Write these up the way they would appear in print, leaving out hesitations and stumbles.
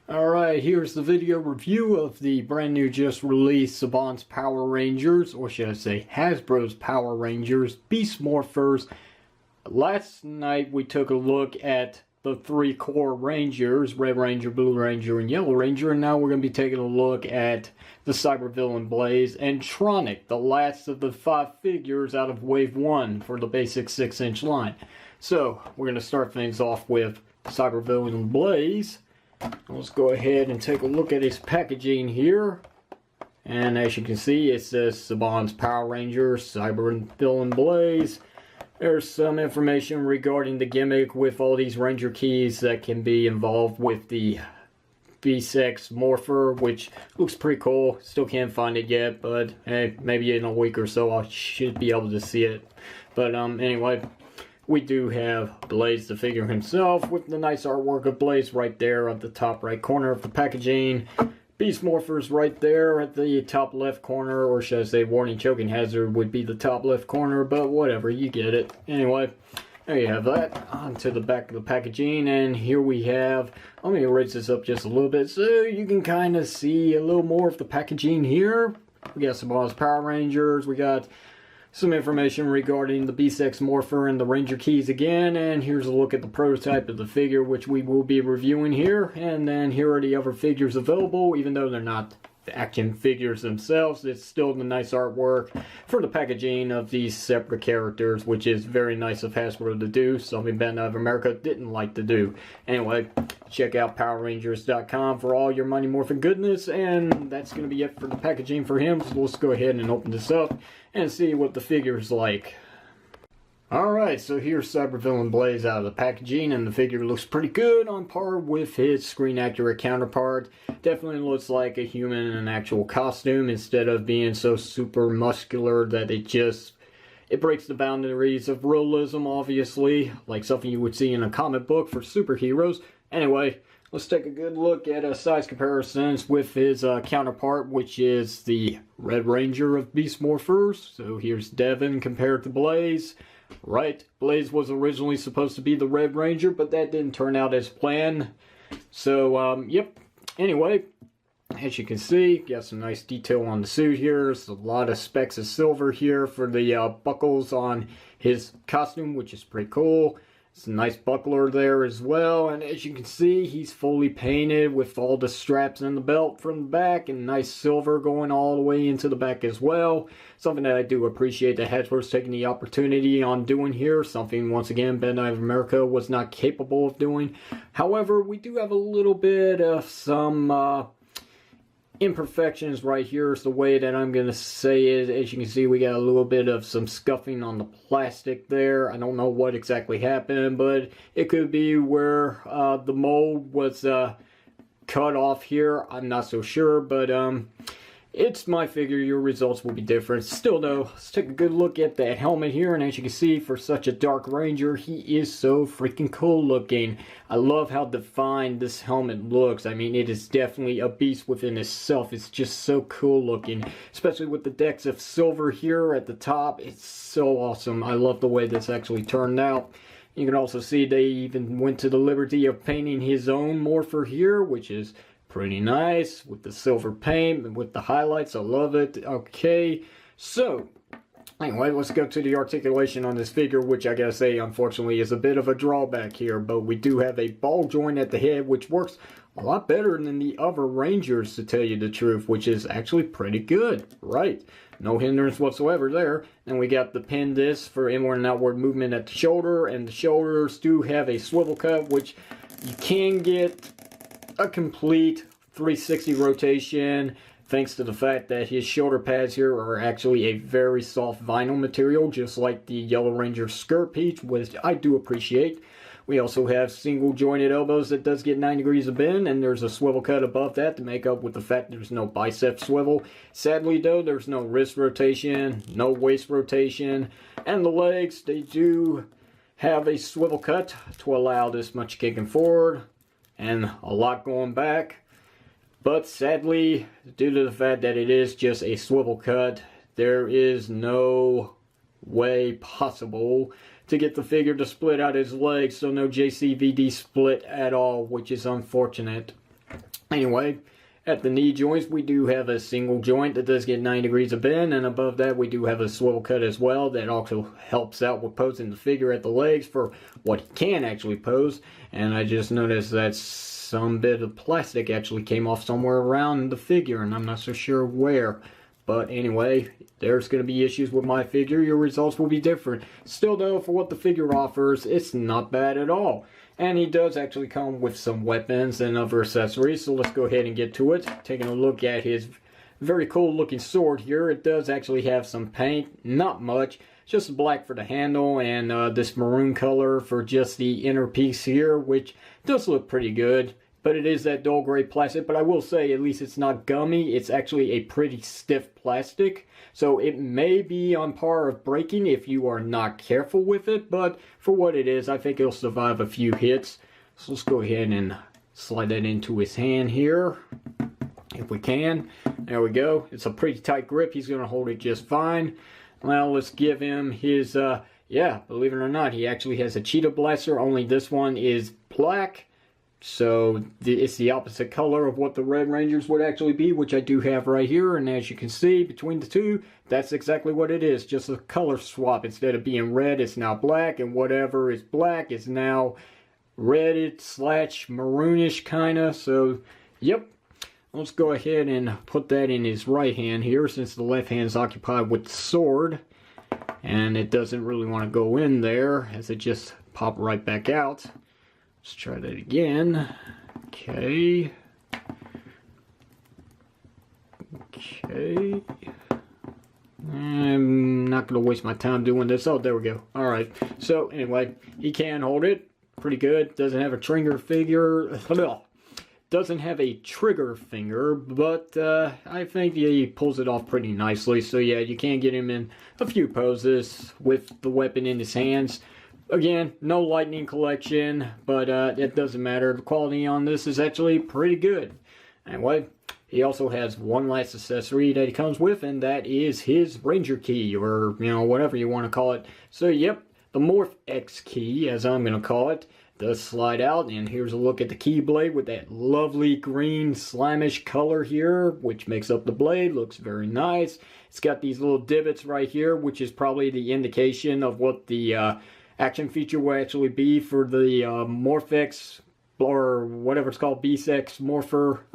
Alright, here's the video review of the brand new just released Saban's Power Rangers, or should I say Hasbro's Power Rangers Beast Morphers. Last night we took a look at the three core Rangers, Red Ranger, Blue Ranger, and Yellow Ranger, and now we're going to be taking a look at the Cybervillain Blaze and Tronic, the last of the 5 figures out of Wave 1 for the basic 6-inch line. So, we're going to start things off with Cybervillain Blaze. Let's go ahead and take a look at his packaging here. And as you can see, it says Saban's Power Rangers, Cybervillain Blaze. There's some information regarding the gimmick with all these Ranger keys that can be involved with the B6 Morpher, which looks pretty cool. Still can't find it yet, but hey, maybe in a week or so I should be able to see it. But anyway, we do have Blaze, the figure himself, with the nice artwork of Blaze right there at the top right corner of the packaging. Beast Morphers right there at the top left corner, or should I say warning choking hazard would be the top left corner, but whatever, you get it. Anyway, there you have that. Onto the back of the packaging, and here we have, let me raise this up just a little bit so you can kind of see a little more of the packaging here. We got Saban's Power Rangers, we got some information regarding the B6 Morpher and the Ranger keys again, and here's a look at the prototype of the figure, which we will be reviewing here. And then here are the other figures available. Even though they're not the action figures themselves, it's still the nice artwork for the packaging of these separate characters, which is very nice of Hasbro to do, something Bandai of America didn't like to do. Anyway, check out PowerRangers.com for all your Mighty Morphin goodness, and that's going to be it for the packaging for him. So let's go ahead and open this up and see what the figure's like. Alright, so here's Cybervillain Blaze out of the packaging, and the figure looks pretty good, on par with his screen accurate counterpart. Definitely looks like a human in an actual costume, instead of being so super muscular that it breaks the boundaries of realism, obviously, like something you would see in a comic book for superheroes. Anyway, let's take a good look at size comparisons with his counterpart, which is the Red Ranger of Beast Morphers. So here's Devin compared to Blaze. Right, Blaze was originally supposed to be the Red Ranger, but that didn't turn out as planned. So, yep. Anyway, as you can see, got some nice detail on the suit here. There's a lot of specks of silver here for the buckles on his costume, which is pretty cool. It's a nice buckler there as well, and as you can see, he's fully painted with all the straps and the belt from the back, and nice silver going all the way into the back as well. Something that I do appreciate that Hasbro's taking the opportunity on doing here, something once again Bandai of America was not capable of doing. However, we do have a little bit of some imperfections right here is the way that I'm going to say it. As you can see, we got a little bit of some scuffing on the plastic there. I don't know what exactly happened, but it could be where the mold was cut off here. I'm not so sure, but it's my figure. Your results will be different. Still though, let's take a good look at that helmet here, and as you can see, for such a dark Ranger, he is so freaking cool looking. I love how defined this helmet looks. I mean, it is definitely a beast within itself. It's just so cool looking, especially with the decks of silver here at the top. It's so awesome. I love the way this actually turned out. You can also see they even went to the liberty of painting his own Morpher here, which is pretty nice with the silver paint and with the highlights. I love it. Okay, so anyway, let's go to the articulation on this figure, which I gotta say, unfortunately, is a bit of a drawback here. But we do have a ball joint at the head, which works a lot better than the other Rangers, to tell you the truth, which is actually pretty good. Right, no hindrance whatsoever there. And we got the pin disc for inward and outward movement at the shoulder, and the shoulders do have a swivel cut, which you can get a complete 360 rotation thanks to the fact that his shoulder pads here are actually a very soft vinyl material, just like the Yellow Ranger skirt piece, which I do appreciate. We also have single jointed elbows that does get 9 degrees of bend, and there's a swivel cut above that to make up with the fact there's no bicep swivel. Sadly though, there's no wrist rotation, no waist rotation, and the legs, they do have a swivel cut to allow this much kicking forward and a lot going back. But sadly, due to the fact that it is just a swivel cut, there is no way possible to get the figure to split out his legs, so no JCVD split at all, which is unfortunate. Anyway, at the knee joints, we do have a single joint that does get 9 degrees of bend, and above that we do have a swivel cut as well that also helps out with posing the figure at the legs for what he can actually pose. And I just noticed that some bit of plastic actually came off somewhere around the figure, and I'm not so sure where. But anyway, there's going to be issues with my figure. Your results will be different. Still though, for what the figure offers, it's not bad at all. And he does actually come with some weapons and other accessories, so let's go ahead and get to it. Taking a look at his very cool looking sword here. It does actually have some paint, not much, just black for the handle and this maroon color for just the inner piece here, which does look pretty good. But it is that dull gray plastic, but I will say at least it's not gummy. It's actually a pretty stiff plastic. So it may be on par of breaking if you are not careful with it, but for what it is, I think it'll survive a few hits. So let's go ahead and slide that into his hand here, if we can. There we go. It's a pretty tight grip. He's going to hold it just fine. Well, let's give him his, yeah, believe it or not, he actually has a cheetah blaster, only this one is black. So it's the opposite color of what the Red Rangers would actually be, which I do have right here. And as you can see between the two, that's exactly what it is. Just a color swap. Instead of being red, it's now black. And whatever is black is now red slash maroonish kind of. So, yep. Let's go ahead and put that in his right hand here, since the left hand is occupied with the sword. And it doesn't really want to go in there, as it just popped right back out. Let's try that again. Okay. Okay. I'm not going to waste my time doing this. Oh, there we go. Alright. So, anyway, he can hold it. Pretty good. Doesn't have a trigger figure. Doesn't have a trigger finger, but I think he pulls it off pretty nicely. So, yeah, you can get him in a few poses with the weapon in his hands. Again, no lightning collection, but it doesn't matter. The quality on this is actually pretty good. Anyway, he also has one last accessory that he comes with, and that is his Ranger key, or, you know, whatever you want to call it. So, yep, the Morph X key, as I'm going to call it, does slide out, and here's a look at the key blade with that lovely green slimish color here, which makes up the blade. Looks very nice. It's got these little divots right here, which is probably the indication of what the action feature will actually be for the Morphex, or whatever it's called, B6 Morpher.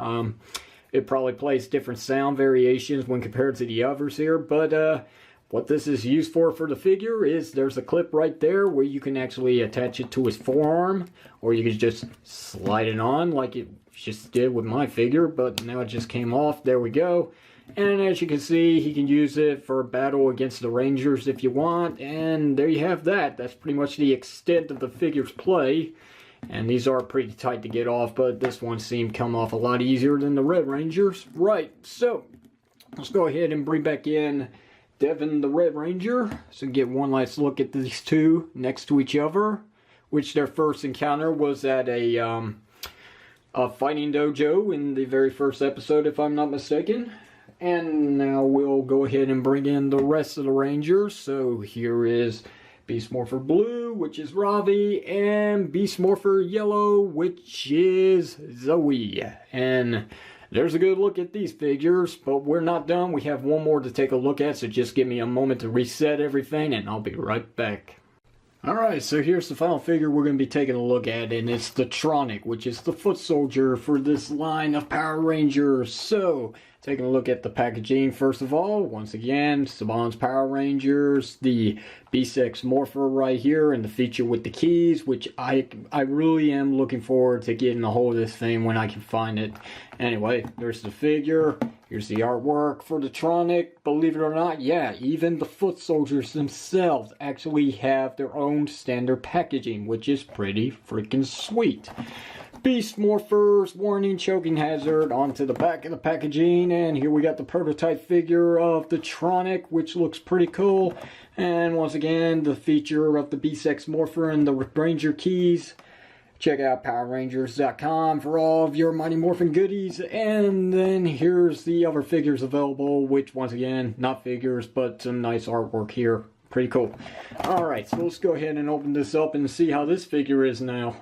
It probably plays different sound variations when compared to the others here, but what this is used for the figure is there's a clip right there where you can actually attach it to his forearm, or you can just slide it on like it just did with my figure, but now it just came off. There we go. And as you can see, he can use it for battle against the Rangers if you want. And there you have that. That's pretty much the extent of the figure's play. And these are pretty tight to get off, but this one seemed to come off a lot easier than the Red Rangers. Right, so let's go ahead and bring back in Devin the Red Ranger. So get one last look at these two next to each other, which their first encounter was at a fighting dojo in the very first episode, if I'm not mistaken. And now we'll go ahead and bring in the rest of the Rangers. So here is Beast Morpher Blue, which is Ravi, and Beast Morpher Yellow, which is Zoe. And there's a good look at these figures, but we're not done. We have one more to take a look at, so just give me a moment to reset everything, and I'll be right back. Alright, so here's the final figure we're going to be taking a look at, and it's the Tronic, which is the foot soldier for this line of Power Rangers. So, taking a look at the packaging first of all, once again, Saban's Power Rangers, the B6 Morpher right here, and the feature with the keys, which I really am looking forward to getting a hold of this thing when I can find it. Anyway, there's the figure. Here's the artwork for the Tronic. Believe it or not, yeah, even the foot soldiers themselves actually have their own standard packaging, which is pretty freaking sweet. Beast Morphers, warning, choking hazard, onto the back of the packaging, and here we got the prototype figure of the Tronic, which looks pretty cool. And once again, the feature of the B6 Morpher and the Ranger keys. Check out PowerRangers.com for all of your Mighty Morphin goodies. And then here's the other figures available, which once again, not figures, but some nice artwork here. Pretty cool. Alright, so let's go ahead and open this up and see how this figure is now.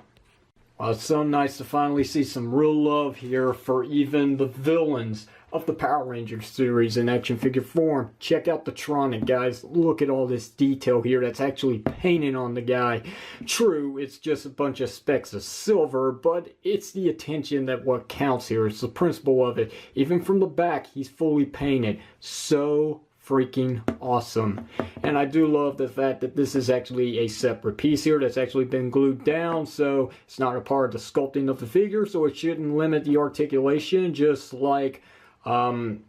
Well, it's so nice to finally see some real love here for even the villains of the Power Rangers series in action figure form. Check out the Tronic, guys. Look at all this detail here that's actually painted on the guy. True, it's just a bunch of specks of silver, but it's the attention that what counts here. It's the principle of it. Even from the back, he's fully painted. So freaking awesome. And I do love the fact that this is actually a separate piece here that's actually been glued down, so it's not a part of the sculpting of the figure, so it shouldn't limit the articulation, just like can't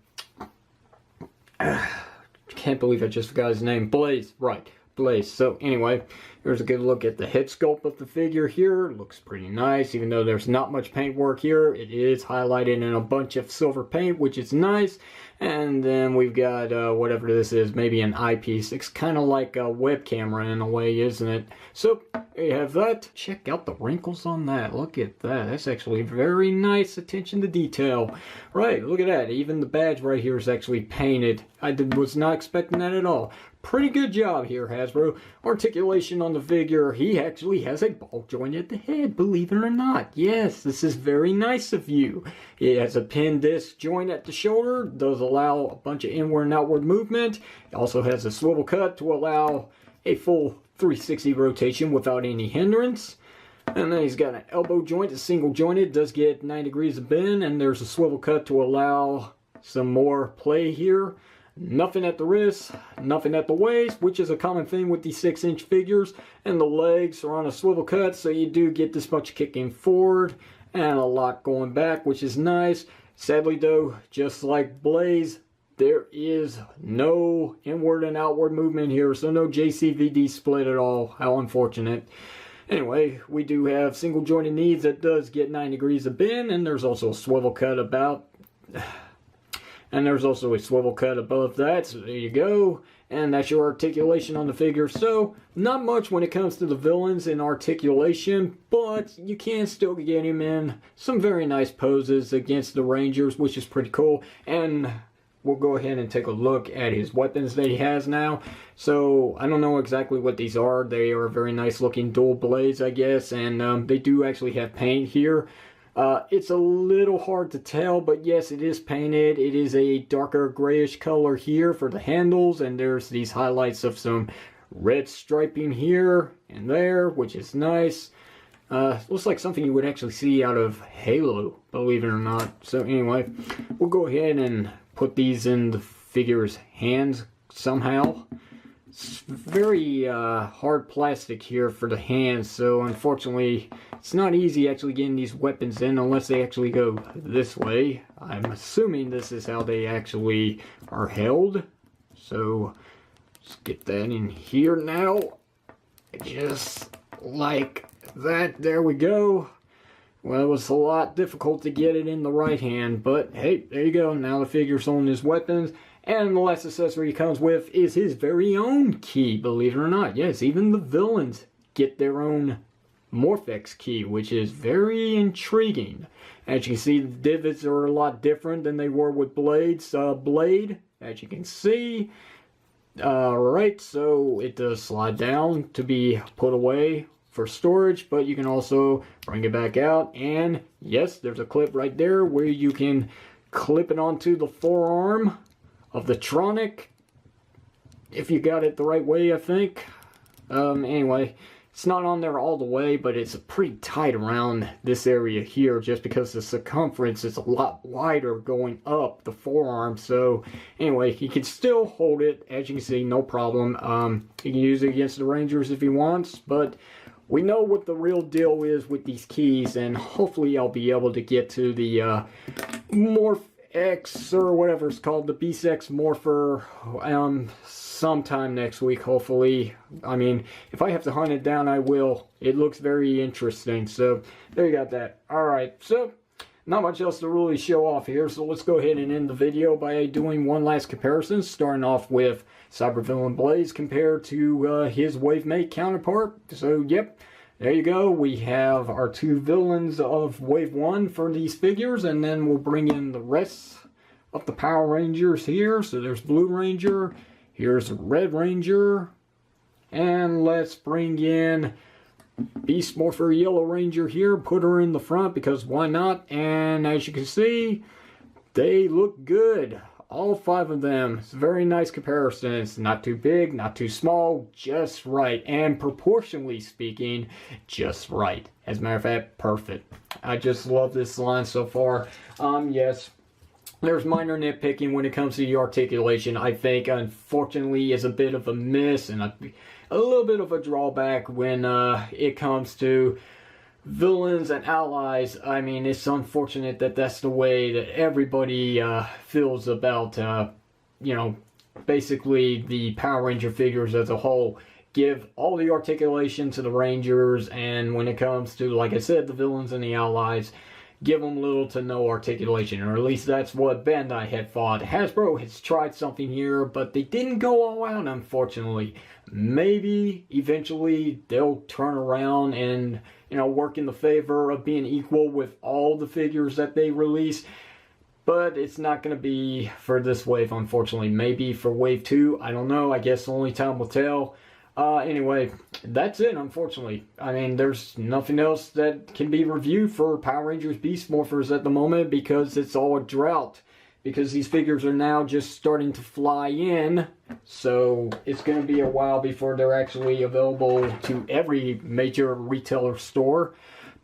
believe I just forgot his name. Blaze, right. Blaze. So anyway, here's a good look at the head sculpt of the figure here. Looks pretty nice, even though there's not much paint work here. It is highlighted in a bunch of silver paint, which is nice. And then we've got whatever this is, maybe an eyepiece. It's kind of like a web camera in a way, isn't it? So there you have that. Check out the wrinkles on that. Look at that. That's actually very nice attention to detail. Right, look at that. Even the badge right here is actually painted. I was not expecting that at all. Pretty good job here, Hasbro. Articulation on the figure. He actually has a ball joint at the head, believe it or not. Yes, this is very nice of you. It has a pin disc joint at the shoulder. Does allow a bunch of inward and outward movement. It also has a swivel cut to allow a full 360 rotation without any hindrance. And then he's got an elbow joint, it's single jointed, does get 9 degrees of bend, and there's a swivel cut to allow some more play here. Nothing at the wrist, nothing at the waist, which is a common thing with these 6-inch figures. And the legs are on a swivel cut, so you do get this much kicking forward and a lot going back, which is nice. Sadly though, just like Blaze, there is no inward and outward movement here, so no JCVD split at all. How unfortunate. Anyway, we do have single jointed knees that does get 9 degrees of bend, and there's also a swivel cut about... And there's also a swivel cut above that, so there you go. And that's your articulation on the figure. So, not much when it comes to the villains in articulation, but you can still get him in some very nice poses against the Rangers, which is pretty cool. And we'll go ahead and take a look at his weapons that he has now. So, I don't know exactly what these are. They are very nice looking dual blades, I guess. And they do actually have paint here. It's a little hard to tell, but yes, it is painted. It is a darker grayish color here for the handles, and there's these highlights of some red striping here and there, which is nice. Looks like something you would actually see out of Halo, believe it or not. So anyway, we'll go ahead and put these in the figure's hands somehow. It's very hard plastic here for the hands, so unfortunately it's not easy actually getting these weapons in unless they actually go this way. I'm assuming this is how they actually are held. So let's get that in here now. Just like that. There we go. Well, it was a lot difficult to get it in the right hand, but hey, there you go. Now the figure's on his weapons. And the last accessory he comes with is his very own key, believe it or not. Yes, even the villains get their own Morphers key, which is very intriguing. As you can see, the divots are a lot different than they were with Blade's blade, as you can see. Alright, so it does slide down to be put away for storage, but you can also bring it back out. And yes, there's a clip right there where you can clip it onto the forearm of the Tronic, if you got it the right way, I think. Anyway, it's not on there all the way, but it's pretty tight around this area here, just because the circumference is a lot wider going up the forearm. So anyway, he can still hold it, as you can see, no problem. He can use it against the Rangers if he wants, but we know what the real deal is with these keys, and hopefully I'll be able to get to the Morph X or whatever it's called, the Beast X Morpher, sometime next week, hopefully. I mean, if I have to hunt it down, I will. It looks very interesting, so there you got that. Alright, so not much else to really show off here, so let's go ahead and end the video by doing one last comparison, starting off with Cybervillain Blaze compared to his Wavemate counterpart. So, yep. There you go, we have our two villains of Wave 1 for these figures, and then we'll bring in the rest of the Power Rangers here. So there's Blue Ranger, here's Red Ranger, and let's bring in Beast Morpher Yellow Ranger here. Put her in the front because why not? And as you can see, they look good. All 5 of them. It's a very nice comparison. It's not too big, not too small, just right. And proportionally speaking, just right. As a matter of fact, perfect. I just love this line so far. Yes, there's minor nitpicking when it comes to the articulation. I think, unfortunately, is a bit of a miss and a little bit of a drawback when it comes to villains and allies. I mean, it's unfortunate that that's the way that everybody feels about, you know, basically the Power Ranger figures as a whole. Give all the articulation to the Rangers, and when it comes to, like I said, the villains and the allies, give them little to no articulation, or at least that's what Bandai had thought. Hasbro has tried something here, but they didn't go all out, unfortunately. Maybe eventually they'll turn around and, you know, work in the favor of being equal with all the figures that they release. But it's not going to be for this wave, unfortunately. Maybe for wave 2, I don't know. I guess only time will tell. Anyway, that's it, unfortunately. I mean, there's nothing else that can be reviewed for Power Rangers Beast Morphers at the moment because it's all a drought. Because these figures are now just starting to fly in. So it's going to be a while before they're actually available to every major retailer store.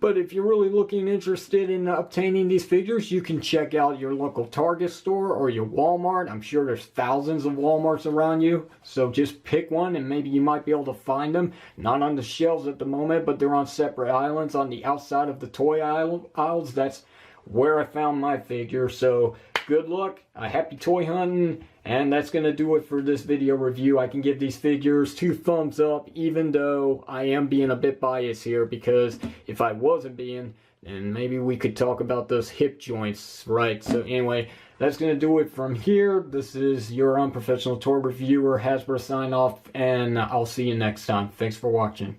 But if you're really looking interested in obtaining these figures, you can check out your local Target store or your Walmart. I'm sure there's thousands of Walmarts around you. So just pick one and maybe you might be able to find them. Not on the shelves at the moment, but they're on separate islands on the outside of the toy aisles. That's where I found my figure. So good luck, happy toy hunting, and that's going to do it for this video review. I can give these figures 2 thumbs up, even though I am being a bit biased here, because if I wasn't being, then maybe we could talk about those hip joints, right? So anyway, that's going to do it from here. This is your unprofessional toy reviewer, Hasbro sign off, and I'll see you next time. Thanks for watching.